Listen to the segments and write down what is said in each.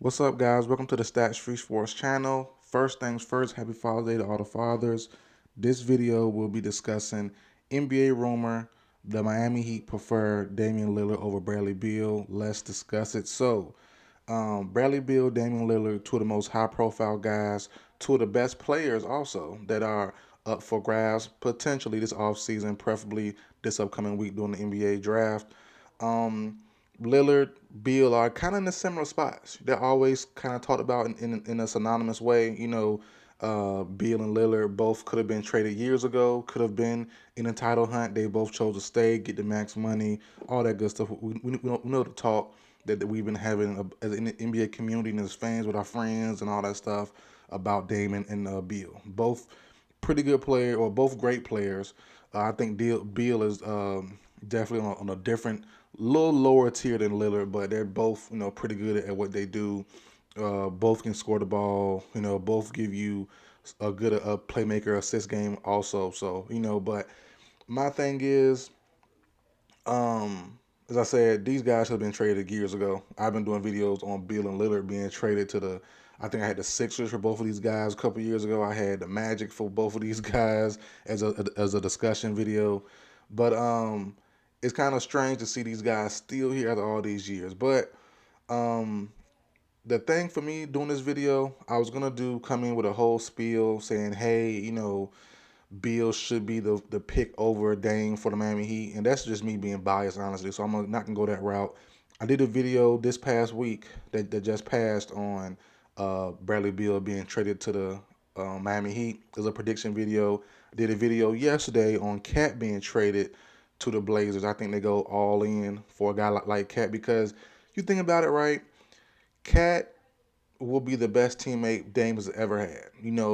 What's up, guys? Welcome to the Stats Free Sports channel. First things first, happy Father's Day to all the fathers. This video will be discussing NBA rumor the Miami Heat prefer Damian Lillard over Bradley Beal. Let's discuss it. Bradley Beal, Damian Lillard, two of the most high-profile guys, two of the best players also that are up for grabs potentially this offseason, preferably this upcoming week during the NBA draft. Um, Lillard, Beal are kind of in the similar spots. They're always kind of talked about in a synonymous way. Beal and Lillard both could have been traded years ago, could have been in a title hunt. They both chose to stay, get the max money, all that good stuff. We know the talk that we've been having as an NBA community and as fans with our friends and all that stuff about Damon and Beal. Both pretty good player or both great players. I think Beal is definitely on a different, little lower tier than Lillard, but they're both pretty good at what they do. Both can score the ball. Both give you a good playmaker assist game also. But my thing is, as I said, these guys have been traded years ago. I've been doing videos on Beal and Lillard being traded to the. I think I had the Sixers for both of these guys a couple years ago. I had the Magic for both of these guys as a discussion video, but it's kind of strange to see these guys still here after all these years. But um, the thing for me doing this video, I was gonna come in with a whole spiel saying, hey, Beal should be the pick over Dame for the Miami Heat, and that's just me being biased, honestly. So I'm not gonna go that route. I did a video this past week that just passed on Bradley Beal being traded to the Miami Heat. It was a prediction video. I did a video yesterday on Cat being traded to the Blazers. I think they go all in for a guy like Cat because you think about it, right? Cat will be the best teammate Dame has ever had.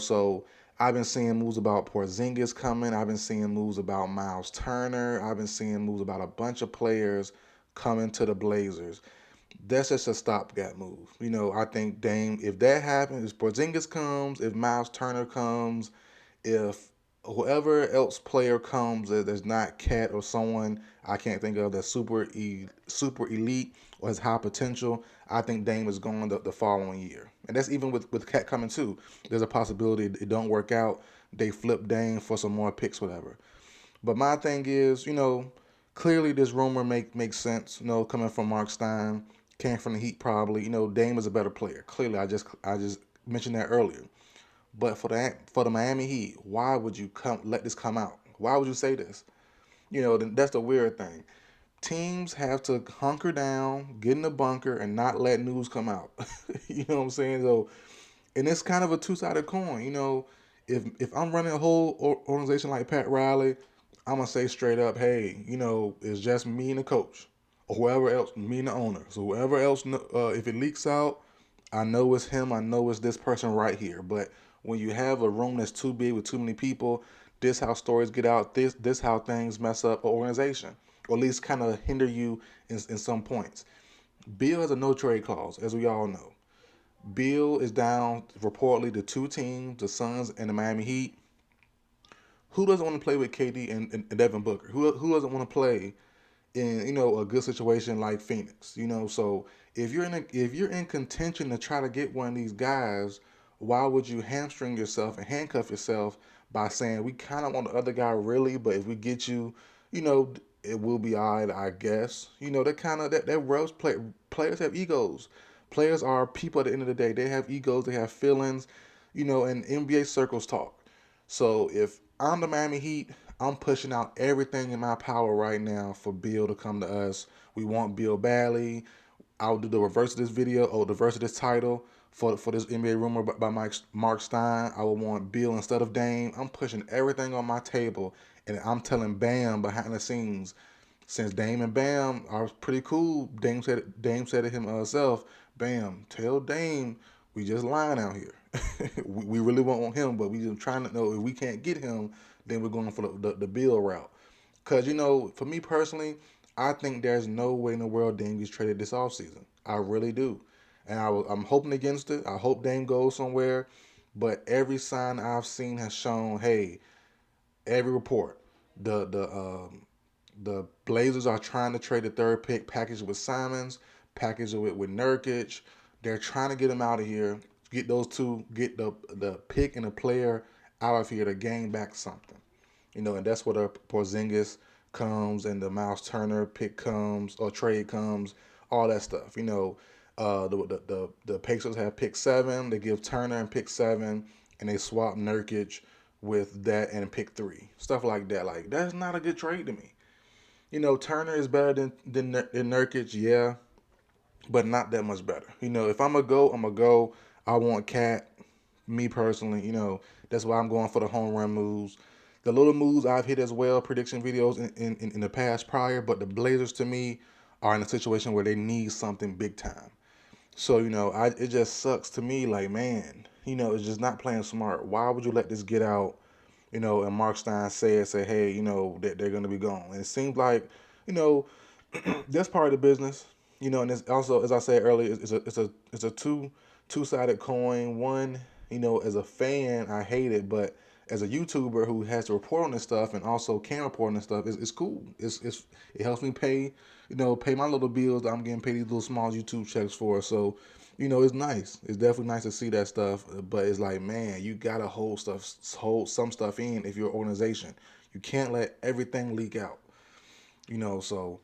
So I've been seeing moves about Porzingis coming. I've been seeing moves about Miles Turner. I've been seeing moves about a bunch of players coming to the Blazers. That's just a stopgap move. I think Dame, if that happens, if Porzingis comes, if Miles Turner comes, if whoever else player comes that's not Cat or someone I can't think of that's super elite or has high potential, I think Dame is going the following year. And that's even with Cat coming too. There's a possibility it don't work out. They flip Dame for some more picks, whatever. But my thing is, clearly this rumor makes sense. Coming from Mark Stein, came from the Heat probably. Dame is a better player. Clearly, I just mentioned that earlier. But for the Miami Heat, why would you let this come out? Why would you say this? That's the weird thing. Teams have to hunker down, get in the bunker, and not let news come out. You know what I'm saying? So, and it's kind of a two-sided coin. If I'm running a whole organization like Pat Riley, I'm gonna say straight up, hey, it's just me and the coach, or whoever else, me and the owner. So whoever else, if it leaks out, I know it's him. I know it's this person right here. But when you have a room that's too big with too many people, this how stories get out. This how things mess up an organization, or at least kind of hinder you in some points. Beal has a no trade clause, as we all know. Beal is down reportedly to two teams, the Suns and the Miami Heat. Who doesn't want to play with KD and Devin Booker? Who doesn't want to play in a good situation like Phoenix? So if you're in contention to try to get one of these guys, why would you hamstring yourself and handcuff yourself by saying we kind of want the other guy really, but if we get you, you know, it will be alright, I guess. That kind of that rubs players have egos. Players are people at the end of the day. They have egos, they have feelings, and NBA circles talk. So if I'm the Miami Heat, I'm pushing out everything in my power right now for Beal to come to us. We want Beal badly. I'll do the reverse of this video or the reverse of this title for this NBA rumor by Mark Stein. I would want Beal instead of Dame. I'm pushing everything on my table, and I'm telling Bam behind the scenes. Since Dame and Bam are pretty cool, Dame said it himself. Bam, tell Dame we just lying out here. we really want him, but we just trying to know if we can't get him, then we're going for the Beal route. Because, for me personally, I think there's no way in the world Dame gets traded this offseason. I really do. And I'm hoping against it. I hope Dame goes somewhere. But every sign I've seen has shown, hey, every report, the Blazers are trying to trade the third pick, package with Simons, package it with Nurkic. They're trying to get him out of here. Get those two, get the pick and the player out of here to gain back something. And that's where the Porzingis comes and the Miles Turner pick comes or trade comes, all that stuff. The Pacers have pick 7. They give Turner and pick 7, and they swap Nurkic with that and pick 3. Stuff like that. Like that's not a good trade to me. Turner is better than Nurkic, yeah, but not that much better. If I'm gonna go, I'm gonna go. I want Cat. Me personally, that's why I'm going for the home run moves. The little moves I've hit as well, prediction videos in the past prior, but the Blazers to me are in a situation where they need something big time. So, it just sucks to me, like, man, it's just not playing smart. Why would you let this get out, and Mark Stein say, hey, that they're going to be gone. And it seems like, you know, that's part of the business, and it's also, as I said earlier, it's a two-sided coin. One, as a fan, I hate it, but as a YouTuber who has to report on this stuff and also can report on this stuff, it's cool. It helps me pay my little bills that I'm getting paid these little small YouTube checks for. So, it's nice. It's definitely nice to see that stuff. But it's like, man, you gotta hold some stuff in if you're an organization. You can't let everything leak out. So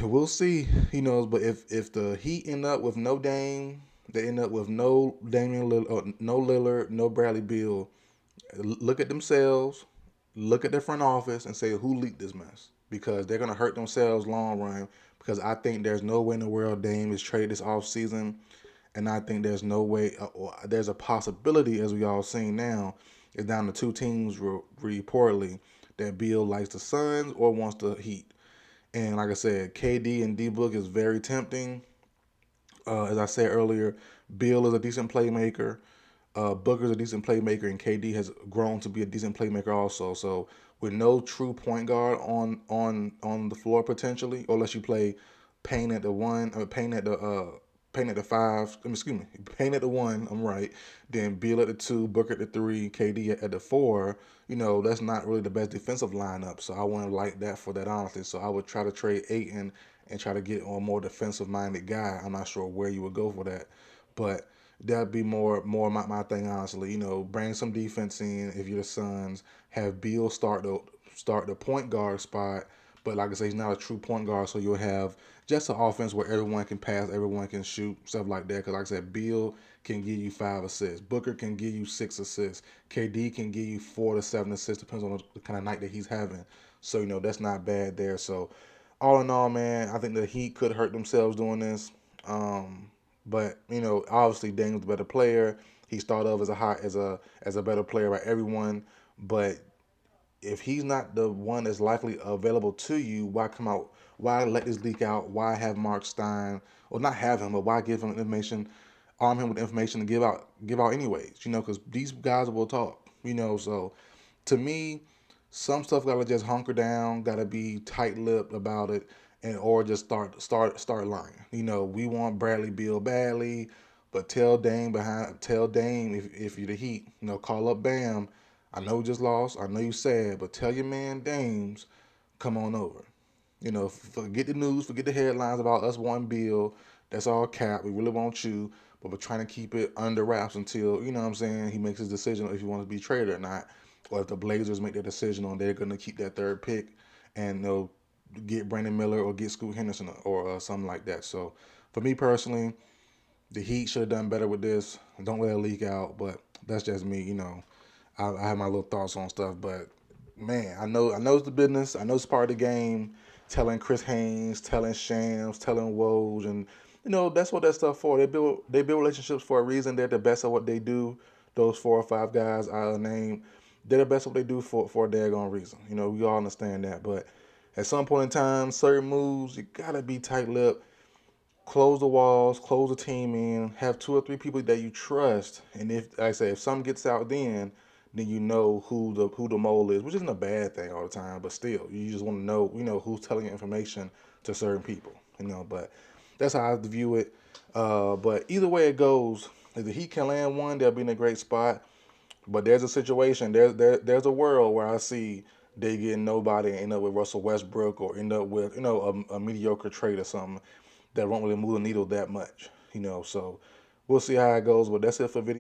we'll see. But if the Heat end up with no Dame, they end up with no Damian Lillard, no Lillard, no Bradley Beal. Look at themselves, look at their front office, and say who leaked this mess, because they're gonna hurt themselves long run. Because I think there's no way in the world Dame is traded this off season, and I think there's no way. There's a possibility, as we all seen now, it's down to two teams reportedly that Beal likes the Suns or wants the Heat. And like I said, KD and D Book is very tempting. As I said earlier, Beal is a decent playmaker. Booker's a decent playmaker, and KD has grown to be a decent playmaker also. So with no true point guard on the floor potentially, unless you play Payne at the one, Payne at the five. Excuse me, Payne at the one. I'm right. Then Beal at the 2, Booker at the 3, KD at the 4. That's not really the best defensive lineup. So I wouldn't like that for that honestly. So I would try to trade Aiton and try to get on a more defensive minded guy. I'm not sure where you would go for that, but that'd be more my thing honestly. Bring some defense in if you're the Suns. Have Beal start the point guard spot, but like I say, he's not a true point guard, so you'll have just an offense where everyone can pass, everyone can shoot, stuff like that. Because like I said, Beal can give you 5 assists, Booker can give you 6 assists, KD can give you 4 to 7 assists, depends on the kind of night that he's having. So that's not bad there. So all in all, man, I think the Heat could hurt themselves doing this. But obviously Dame's the better player. He's thought of as a better player by everyone. But if he's not the one that's likely available to you, why come out? Why let this leak out? Why have Mark Stein, or not have him, but why give him information, arm him with information to give out anyways? Because these guys will talk. So to me, some stuff gotta just hunker down, gotta be tight-lipped about it, and or just start lying. We want Bradley Beal badly, but tell Dame if you're the Heat, call up Bam. I know you just lost, I know you sad, but tell your man Dames, come on over. Forget the news, forget the headlines about us wanting Bill. That's all cap. We really want you, but we're trying to keep it under wraps until, what I'm saying, he makes his decision if he wants to be traded or not. Or if the Blazers make their decision on they're going to keep that third pick and get Brandon Miller or get Scoot Henderson or something like that. So for me personally, the Heat should have done better with this. Don't let it leak out, but that's just me. I have my little thoughts on stuff, but man, I know it's the business. I know it's part of the game. Telling Chris Haynes, telling Shams, telling Woj, and that's what that stuff for. They build relationships for a reason. They're the best at what they do. Those 4 or 5 guys I named, they're the best at what they do for a daggone reason. We all understand that, but at some point in time, certain moves you gotta be tight-lipped. Close the walls, close the team in, have 2 or 3 people that you trust, and if like I say if something gets out, then you know who the mole is, which isn't a bad thing all the time, but still, you just want to know who's telling you information to certain people, But that's how I view it. But either way it goes, if the Heat can land one, they'll be in a great spot. But there's a situation, there's a world where I see they get nobody and end up with Russell Westbrook or end up with a mediocre trade or something that won't really move the needle that much. So we'll see how it goes. But that's it for video.